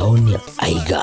baonia aiga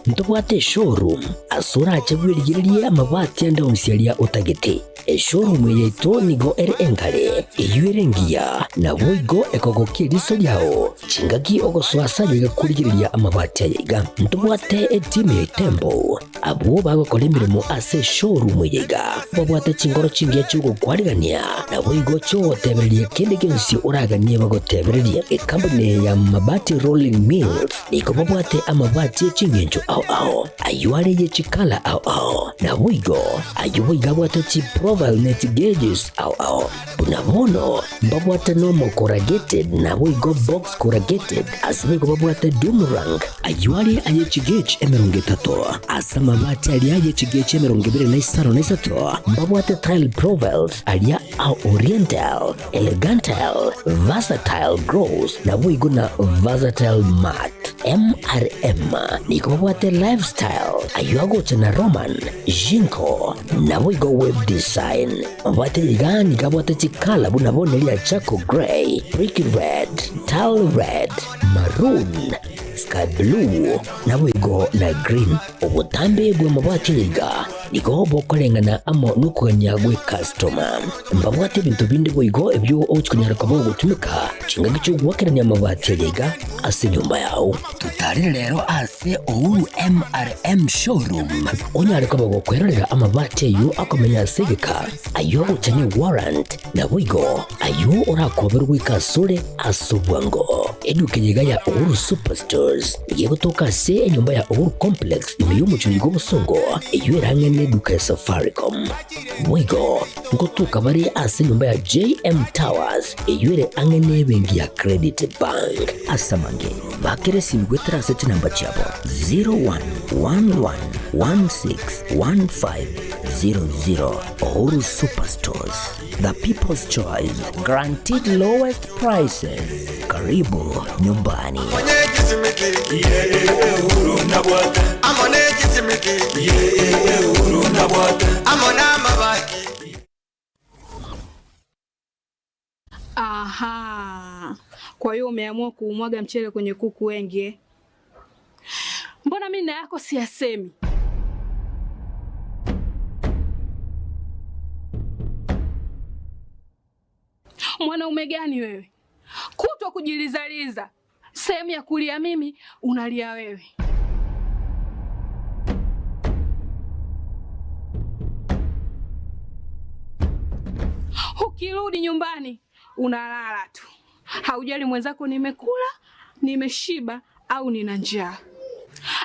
ntobwate showroom asura chagwirigirie amabati anda unsialia utagete showroom yeto nigo engare eyuerengia na boigo ekogokia riso yao chingagi ogoswasa yiga kurigiriria amabati yiga ntobwate team tembo abo bagokora imirimo ase showroom yiga babwate chingoro chingia chugo kwarigania na boigo cho tebereria kende gensi uraganie bagotebereria company ya mabati rolling mills niko babwate amabati chingenjo ao ayuare ye chikala ao na boigo ayuiga bwate chi profile net gauges ao bunabono babwate normal corrugated na boigo box corrugated asibego babwate boomerang ayuare aye chigage emerongetato asama mabati alia ye chigage emerongibere na isaro na isato babwate tile profiles alia au oriental elegantal versatile grows na boigo na versatile mat MRM niko babwate lifestyle ayuago chana roman jinko na boigo web design babwate ligani kabwate chikala bunabone lia chaco gray brick red tile red maroon sky blue na boigo na green obutambe bwa mabwate liga niko bokolengana amo nukanya gwe customer mbabwate bintu bindi boigo ebyo ochikunyara kabo gutumika chinga cyo gwakeranya amabati liga ase nyumba yao tutari lero ase MRM showroom onyare ko bagokwerera amabati yo akomenya segeka ayo gucanye warrant na boigo ayo urakoberwa ikasure asubwango edukenyiga ya Uhuru Superstores yego toka se nyumba ya Uhuru Complex imiyumu chuligo busongo iyo erangene duka Safaricom boigo ngotuka bari ase nyumba ya JM Towers iyo ere angene bengi ya Credit Bank asamange bakere simgwetera sete namba chabo 0111161500 Uhuru Superstores, the people's choice, guaranteed lowest prices. Karibu nyumbani. Aha. Kwa hiyo umeamua kuumwaga mchele kwenye kuku wengi. Mbona mimi na yako siyasemi? Mwanaume gani wewe? Kutwa kujilizaliza. Sehemu ya kulia mimi, unalia wewe. Ukirudi nyumbani, unalala tu. Haujali mwenzako nimekula, nimeshiba au nina njaa.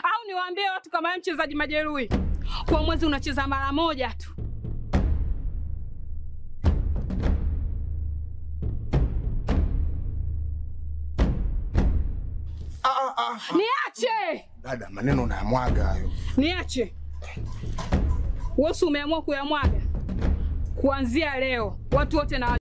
Au niwaambie watu kama mchezaji majeruhi. Kwa mwezi unacheza mara moja tu. Niache! Dada, maneno unayamwaga hayo. Niache. Wewe umeamua kuyamwaga. Kuanzia leo watu wote na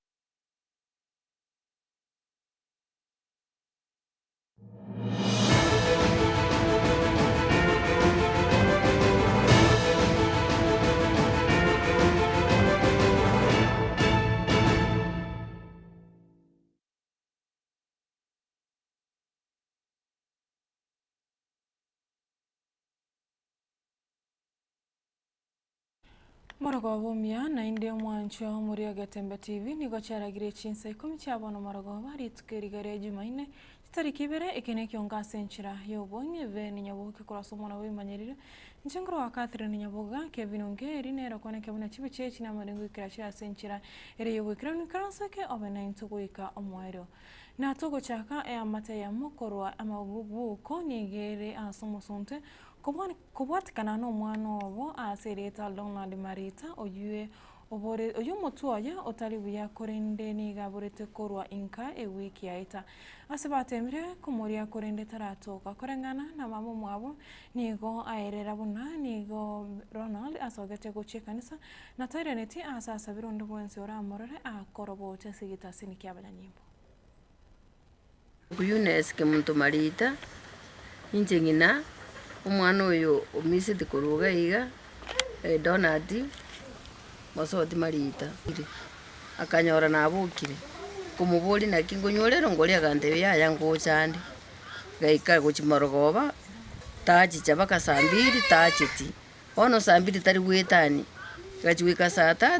Maragobomia na inde mwancho muri Getembe TV nigo charagire Chinsa Ikomi chabona maragoba ritukirigare Jumaine tariki 2 Ekeonga senchira yobonye veni Nyaboga kurasomona wimanyirire njengro wa Catherine Nyaboga Kevin Ongeri nero kone kebuna chibichechi na marengo ikirashira senchira ere yobwikira nikansake obena intuguika omwero na togo chaka e amate ya mokorwa amagubu ko nigere asomusonte kubwatikana no mwana obo asereta Donald Marita oyue obore oyumutuoya otali buya korende niga burete korwa inka e wiki yaita asebatemire kumuria korende taratoka korengana na mamo mwabo nigo aerera buna nigo Ronald asogete gochekanisa na taireneti asasa birondo bwense ora morore akorobo chesigita sinikia abanyimbo Kuyunes ke muntu Marita injengina umwana oyo omisi dikuruga iga Donald Masoti Marita akanyora nabukire kumubuli na kingonyorero ngoli agantebe ya yango cyane gaika guchimorogoba tachicha mpaka saa 2 tachiti ono saa 2 tari gwetani gachiwika saa 3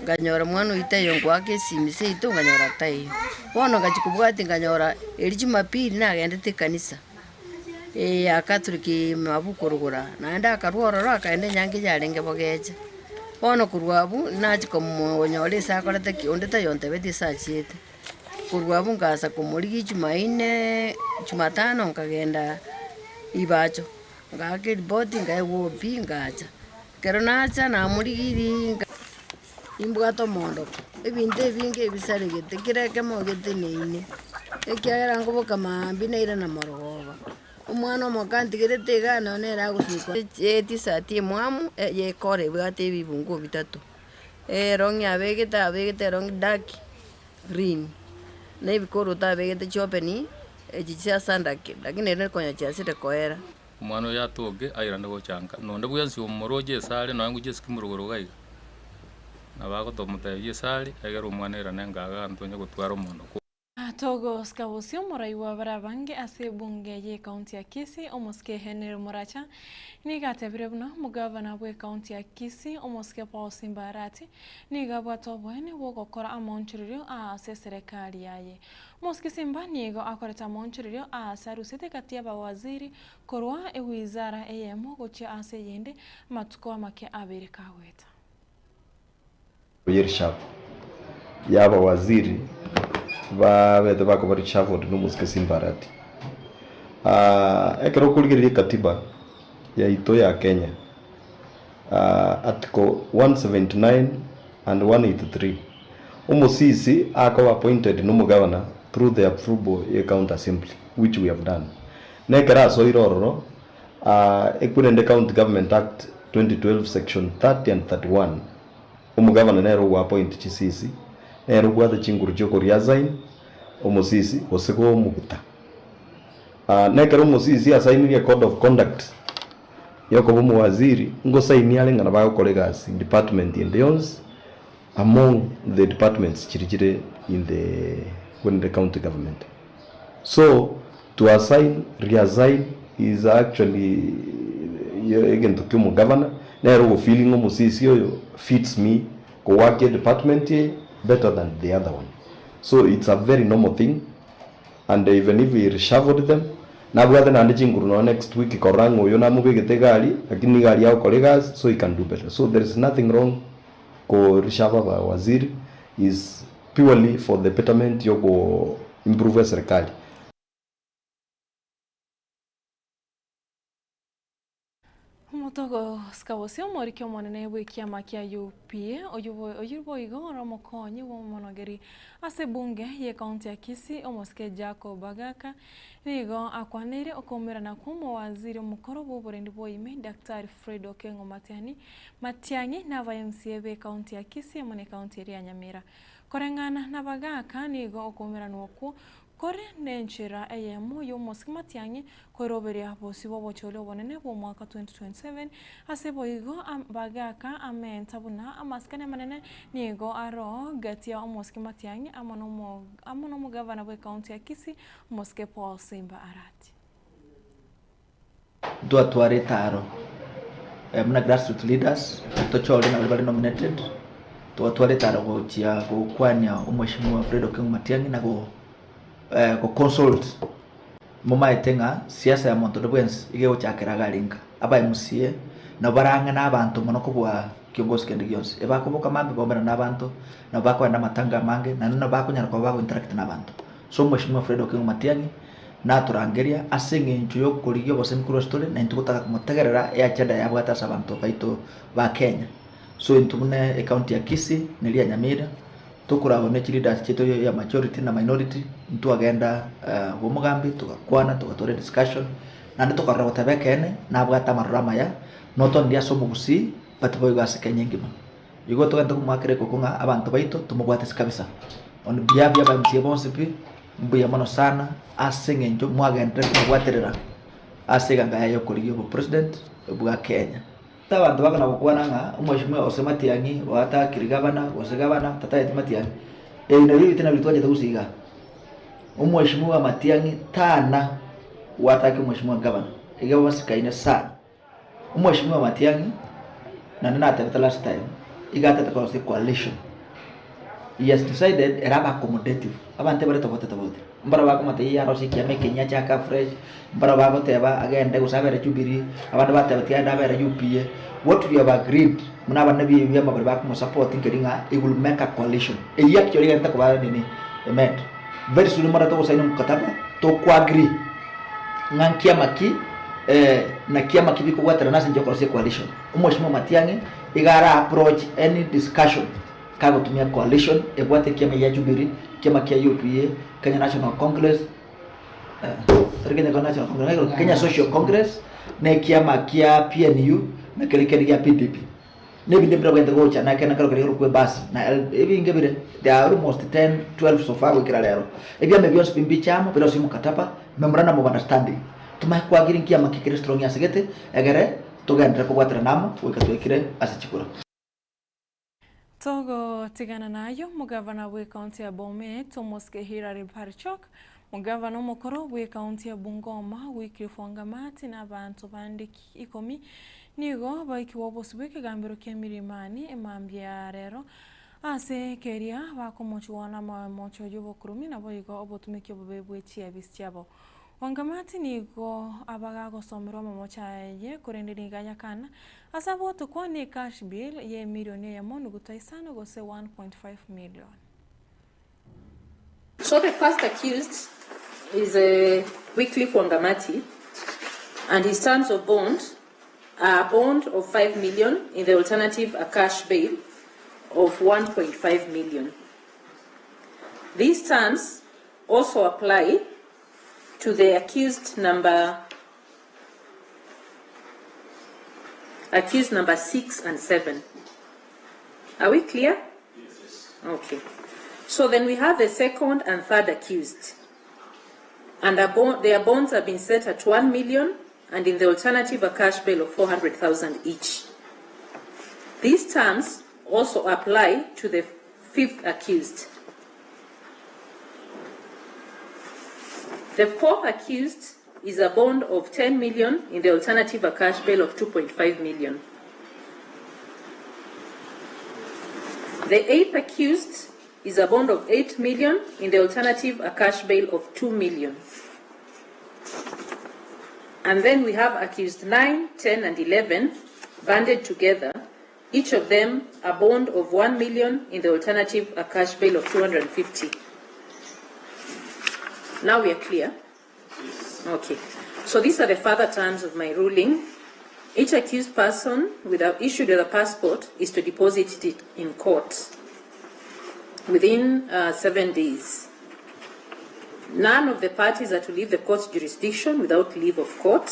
nganyora mwana uitayo ngwake simise ito nganyora tayo ono gachikubwati nganyora eri Jumapili nagendete kanisa akaturiki mabukorogora naenda akarworo akaende nyange yarenge bogeje ono kurwabu nachikomuonyole sakorete kionde tayonte beti sachiete kurwabu ngasa kumuligi Jumanne Jumatano ngagenda ibacho ngake ripoti ngaewo pingacha kero nacha na muligiri imbwato mondo ebinte binge bisaregete kireke mogete neine ekiagera ngoboka mambi neira na morogoba umwana mokantigirete gana nera gusiko etisati mwamu yekore bwate bibungo bitatu rongi abegete rongi dark green na bikoro tabegete chopeni ejicha sandaki lakini ene konya chasire koera umwana yatoge ayiranda gochanga nonde bwansi umoroje sale nangu jesikimurugoro gaiga nabago tomutebye sale agera umwana era nengaga antonye gutwara umuntu Togo skavosio moraiwa barabange ase bunge ye kaunti ya Kisii omoske Henry Muracha nigate birebuna mugavana bwe kaunti ya Kisii omoske Paul Simbarati nigabwa tobwene bogokora amonchiririo ase serikali yaye moske Simba nigo akoreta amonchiririo ase rusete kati y'abawaziri korwa ewizara eyemo gocha ase yende matuko amake abiri kaweta Yershapu yaba waziri bete bako bari chavo de muske Simbarati ekero kuligiri katiba ya ito ya Kenya article 179 and 183 Umosisi ako appointed no governor through the approval of the county assembly which we have done nekera so iroro ekurende county government act 2012 section 30 and 31 governor nero wa appoint chisisi nero gwatha chinguru choko resign Umosisi osego muguta nekera Umosisi asainirie code of conduct yoko bomu waziri ngo saini ale ngana ba colleagues in department and yons among the departments chirichire in the county government. So to reassign is actually again to kimu governor nero feeling Umosisi oyo fits me ko work department better than the other one. So it's a very normal thing, and even if we reshuffled them na bwathe na ndinguru no next week korango yo na mubegete gari lakini gari yao colleagues so he can do better. So there is nothing wrong ko reshuffle ba waziri is purely for the betterment yoko improve serikali. Motogo skavosio morikyo monene bwikia makia UPA oyubo igoro mokonyi wo monogeri ase bunge ye kaunti ya Kisii omoske Jacob Bagaka nigo akwanire okomera na kumo waziri omukoro boburendi boime Daktari Fred Okengo Matiang'i na MCA be kaunti ya Kisii mone kaunti ya Nyamira korengana na Bagaka nigo okomera nokwo kore nenchira eyemo yomoske Matiang'i koroberia bosi bobochole bonene bo mwaka 2027 asebo igo Bagaka amentabuna amaskane manene nigo aro gatia omoske Matiang'i amono gavana bwe kaunti ya Kisii omoske Paul Simbarati twatware taro muna grassroots leaders tochole na bali nominated twatware taro gochia gokwanya umweshimwa Fred Okengo Matiang'i na go consult muma etenga siasa ya monto debwens igeo chakera galinga aba MCA no baranga na abantu mono kubwa kiongozi kende gyonse eba kuboka mambe bombera na abantu no bako na matanga mange na no bako nyara ko bako interact na abantu so mweshimwa Fred Okengo Matiang'i na turangeria asinge nchuyo kuligyo bose mkuru story na ntukutaka kumutegerera ya chada ya bwata sabantu baito ba Kenya so intumune account ya Kisii nelia Nyamira tukuraho ne leaders cheto ya majority na minority mtu agenda umugambi tukakwana tukatore discussion na ndo tukarabo tabekene na bwata marama ya noto ndia somo gusi batuboy gase Kenya ngima yugo to ndo mwakire kokunga abantu baito tumubwate kabisa on behalf ya MCA bonsipi mbuya mono sana asenge njo mwagenda kumubwaterera asega ngaya yo kuligyo president bwa Kenya tabantu bakana bukwana nga umweshimwe Matiang'i wata kirigabana wasegabana tata Matiang'i ino hivi tena bitwaje tusiga umweshimwe Matiang'i tana wata kimweshimwe gavana igawa sikaine sana umheshimiwa Matiang'i na nina last time igata the coalition. He has decided eraba accommodative abante bare tobote mbara bako matei yaro sikiame Kenya chaka fresh mbara bako teba agende gusabere Jubilee abande bateba tianda bere UPA. What we have agreed muna bande bi yamba bare bako support ngeringa it will make a coalition e actually ganta ko bare nini emet very soon mara to sainu mkataba to ko agree ngankia maki na kiama kibiko watera nasi nje kwa coalition umheshimiwa Matiang'i igara approach any discussion kago tumia coalition ebwate kiama ya Jubilee kiama kia UPA Kenya National Congress Kenya Social Congress na kiama kia PNU na kile ya PDP ne binde bra kwenda gocha na kana kale kwe basi na ebi ngebire they are almost 10 12 so far wikira lero ebi amebion spimbi chama pero simu katapa memorandum of understanding tuma kwa girin kiama kikire strong ya segete egere tugendre ko gwatra namo wikatwekire asichikura. Togo tigana nayo mugavana we county ya Bomet Tomoske Hirari Parchok mugavana mukoro we county ya Bungoma wikirifonga mati na bantu bandiki Ikomi nigo baiki wobosubike gambiro kemirimani emambia rero ase keria bakomochwana mamocho yobokurumi na boigo obotumike obebwechi abisyabo wangamati nigo abagago somero mamochaye kurendiniganya kana asabo to ni cash bill ye milioni ya monu gutaisano go se 1.5 million. So the first accused is Wycliffe Wangamati, and his terms of bond are a bond of 5 million, in the alternative a cash bail of 1.5 million. These terms also apply to the accused number 6 and 7. Are we clear? Yes. Okay. So then we have the second and third accused. And their bonds have been set at 1 million, and in the alternative a cash bail of 400,000 each. These terms also apply to the fifth accused. The fourth accused is a bond of 10 million, in the alternative a cash bail of 2.5 million. The eighth accused is a bond of 8 million, in the alternative a cash bail of 2 million. And then we have accused 9, 10, and 11 banded together, each of them a bond of 1 million, in the alternative a cash bail of 250. Now we are clear? Okay. So these are the further terms of my ruling. Each accused person issued with a passport is to deposit it in court within 7 days. None of the parties are to leave the court's jurisdiction without leave of court.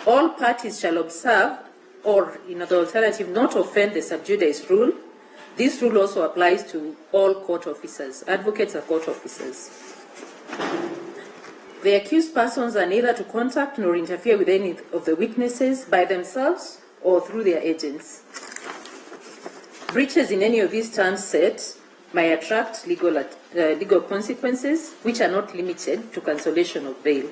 All parties shall observe, or in the alternative, not offend the sub judice rule. This rule also applies to all court officers. Advocates are court officers. The accused persons are neither to contact nor interfere with any of the witnesses by themselves or through their agents. Breaches in any of these terms set may attract legal consequences, which are not limited to cancellation of bail.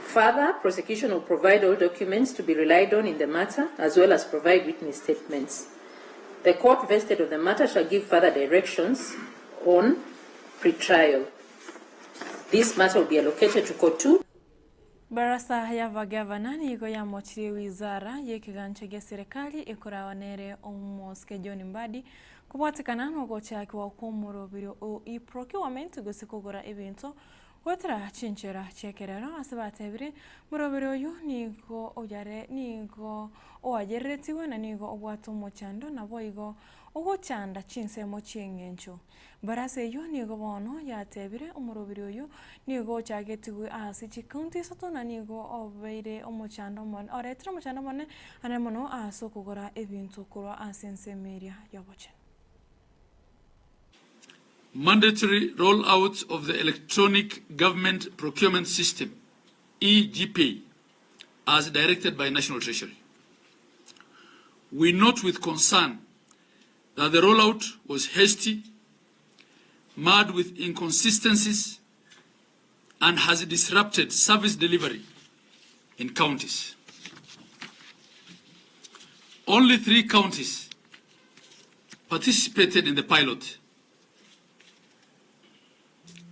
Further, prosecution will provide all documents to be relied on in the matter, as well as provide witness statements. The court vested of the matter shall give further directions on pre-trial. This matter will be allocated to court 2. Barasa ya vagavana nigo ya mochiri wizara yekigancha gya serikali ikorawanere omuske John Mbadi kubatikana no gocha kwa komoro biro o procurement gosikogora evento watra chinchera chekerera asabatebire murobiro yo nigo oyare nigo oajeretiwe na nigo obwato mochando na boigo ogochanda chinse mochengencho barase yo nigo bono yatebire umurobiro yo nigo chagetiwe asichi county soto na nigo obeire omochando mon oretra mochando mon anemono aso kugora evento kuro asense media yobochen. Mandatory rollout of the Electronic Government Procurement System, EGP, as directed by National Treasury. We note with concern that the rollout was hasty, marred with inconsistencies, and has disrupted service delivery in counties. Only 3 counties participated in the pilot,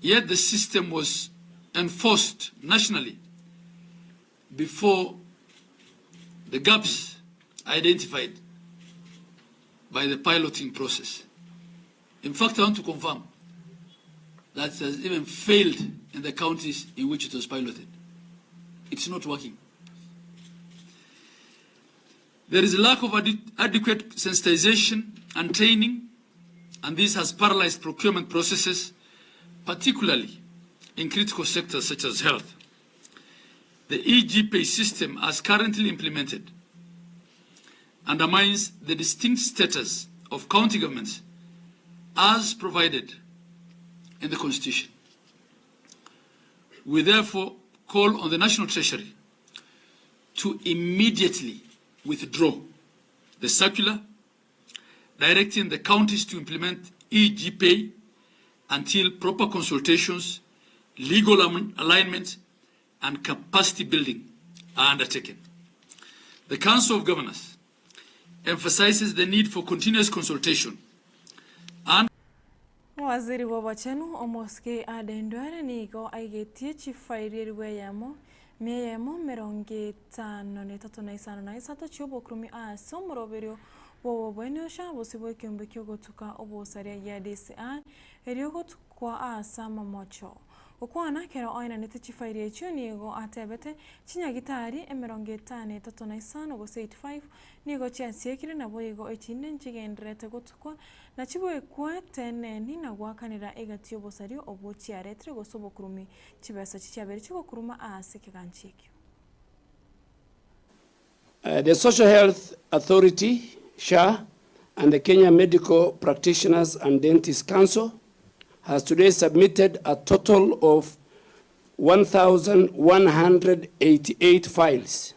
yet the system was enforced nationally before the gaps identified by the piloting process. In fact, I want to confirm that it has even failed in the counties in which it was piloted. It's not working. There is a lack of adequate sensitization and training, and this has paralyzed procurement processes, particularly in critical sectors such as health. The EGPay system, as currently implemented, undermines the distinct status of county governments as provided in the Constitution. We therefore call on the National Treasury to immediately withdraw the circular directing the counties to implement EGPay until proper consultations, legal alignment, and capacity building are undertaken. The Council of Governors emphasizes the need for continuous consultation and Waziri wa Wachenu Omoske Adendware nigo aigetie chifairi weyamo meyemo meronge tano netatu na isano na isato chubo krumi aso moroberio wowo bwenyosha bosibo kyombe kyogotuka obosaria ya DCI eriogotukwa asa mamocho ukwana kero oina nete chifairi echo nigo atebete chinyagitari emeronge tane tatu na isano go 85 nigo chiasiekire na boigo echinde nchigendrete gotukwa na chibo ekwe tene nina gwakanira egatio bosario obochi aretre gosobo kurumi chibesa chichiabere chiko kuruma aseke ganchikyo. The Social Health Authority, SHA, and the Kenya Medical Practitioners and Dentists Council has today submitted a total of 1,188 files.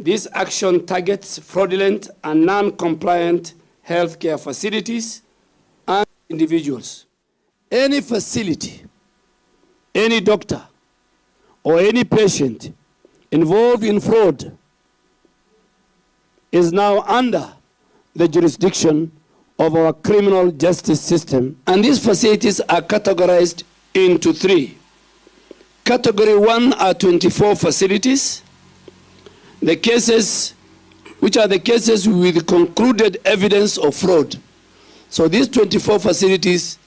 This action targets fraudulent and non-compliant healthcare facilities and individuals. Any facility, any doctor, or any patient involved in fraud is now under the jurisdiction of our criminal justice system, and these facilities are categorized into 3. Category 1 are 24 facilities. The cases, which are the cases with concluded evidence of fraud. So these 24 facilities,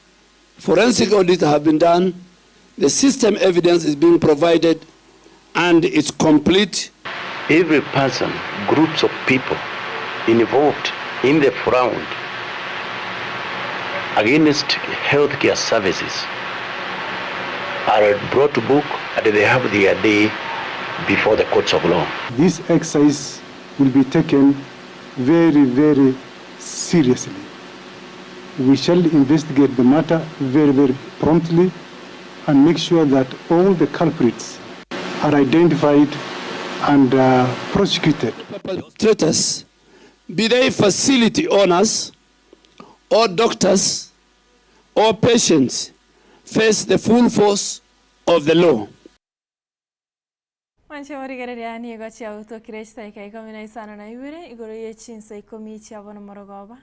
forensic audits have been done, the system evidence is being provided, and it's complete. Every person, groups of people involved in the fraud against healthcare services are brought to book and they have their day before the courts of law. This exercise will be taken very, very seriously. We shall investigate the matter very, very promptly and make sure that all the culprits are identified and prosecuted. Perpetrators, be they facility owners or doctors or patients, face the full force of the law. Manche warigereria ni gocha utokiresta Ikomi na isano na ibere igoro ye Chinsa Ikomi chiabona morogoba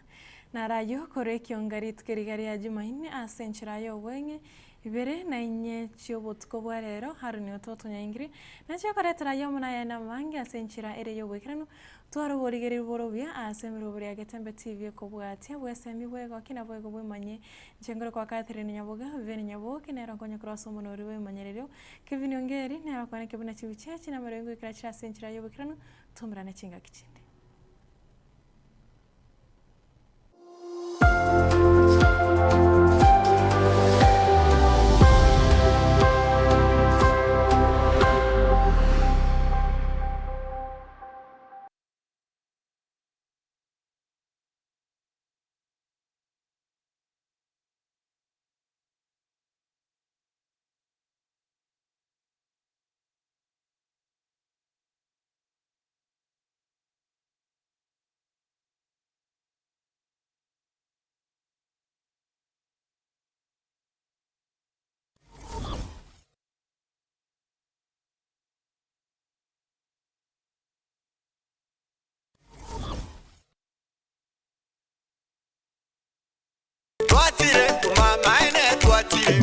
na rayo kore Ekeonga ritkerigari Jumanne asenchira yo wenge ibere na inye chiobotko bwarero haruni ototo nyangiri na chikoretera yo muna yana mangi asenchira ere yo wekrano twaro borigeri borobia asemero bori Getembe TV ko bwatia bwesemi bwego kina bwego bwemanye njengoro kwa Catherine Nyaboga veni Nyaboga nero konya cross monori we manyerero Kevin Ongeri nero kwa kebuna chibichechi na marengo ikracha asenchira yo wekrano tumra na chinga kichindi.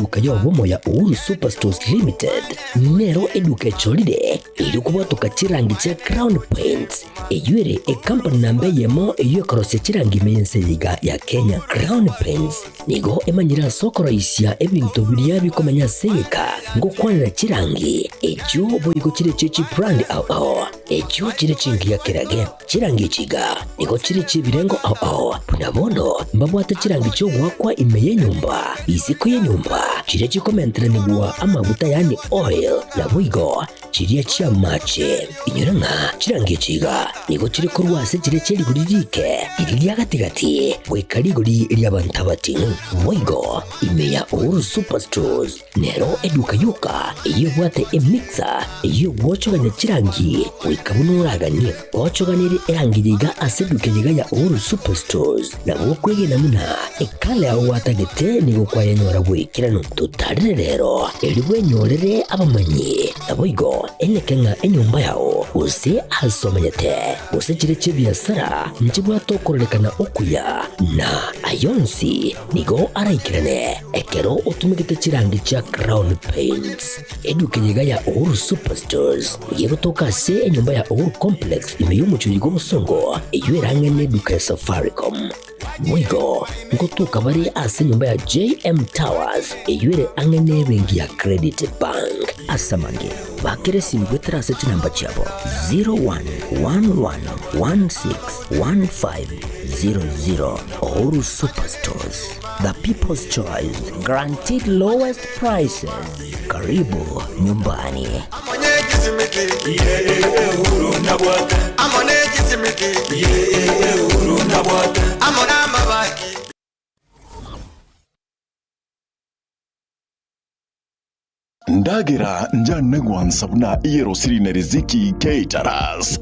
eduka yobomo ya Uhuru Superstores Limited nero eduka cholide ili kubatuka chirangi cha Crown Paints eyure company nambe yemo eyo korose chirangi meyense yiga ya Kenya. Crown Paints nigo emanyira sokoro isya ebintu biliya bikomanya seka ngo kwanira chirangi ejo boyiko chire chichi brand ao ejo chire chingi ya kirage chirangi chiga nigo chire chibirengo ao punabono mbabwata chirangi cyo wakwa imeye nyumba iziko ye nyumba chire chikomentera nibwa amavuta yani oil na bwigo chiriya chia mache inyuranga chirangi chiga nigo chire kurwase chire cheri guririke iri gatigati wekali guri iri abantabati bwigo imeya Uhuru Superstores nero eduka yuka iyo bwate emixer iyo wochoganya chirangi wikabunuraganye wochoganire erangi yiga aseduke yiga ya Uhuru Superstores na wokwege namuna ekale aho watagete nigo kwa yenyora wikirano tutarire rero eliwe nyorere abamanyi nabwigo enekenga enyumba yao use asomanyete use chire chibiasara nchibwa tokorelekana okuya na ayonsi nigo araikirane ekero utumikite chirangi cha Crown Paints eduke yiga ya Uhuru Superstores yego tokase enyumba ya Uhuru Complex imeyumucho go musongo eyuerange neduka ya Safaricom mwigo ngotuka bari ase nyumba ya JM Towers eyuere angene bengi ya Credit Bank asamange bakere simgwe trase chinamba chabo 0111161500 Uhuru Superstores, the people's choice, guaranteed lowest prices. Karibu nyumbani. Ndagira njana gwansabna iyero siri na riziki caterers.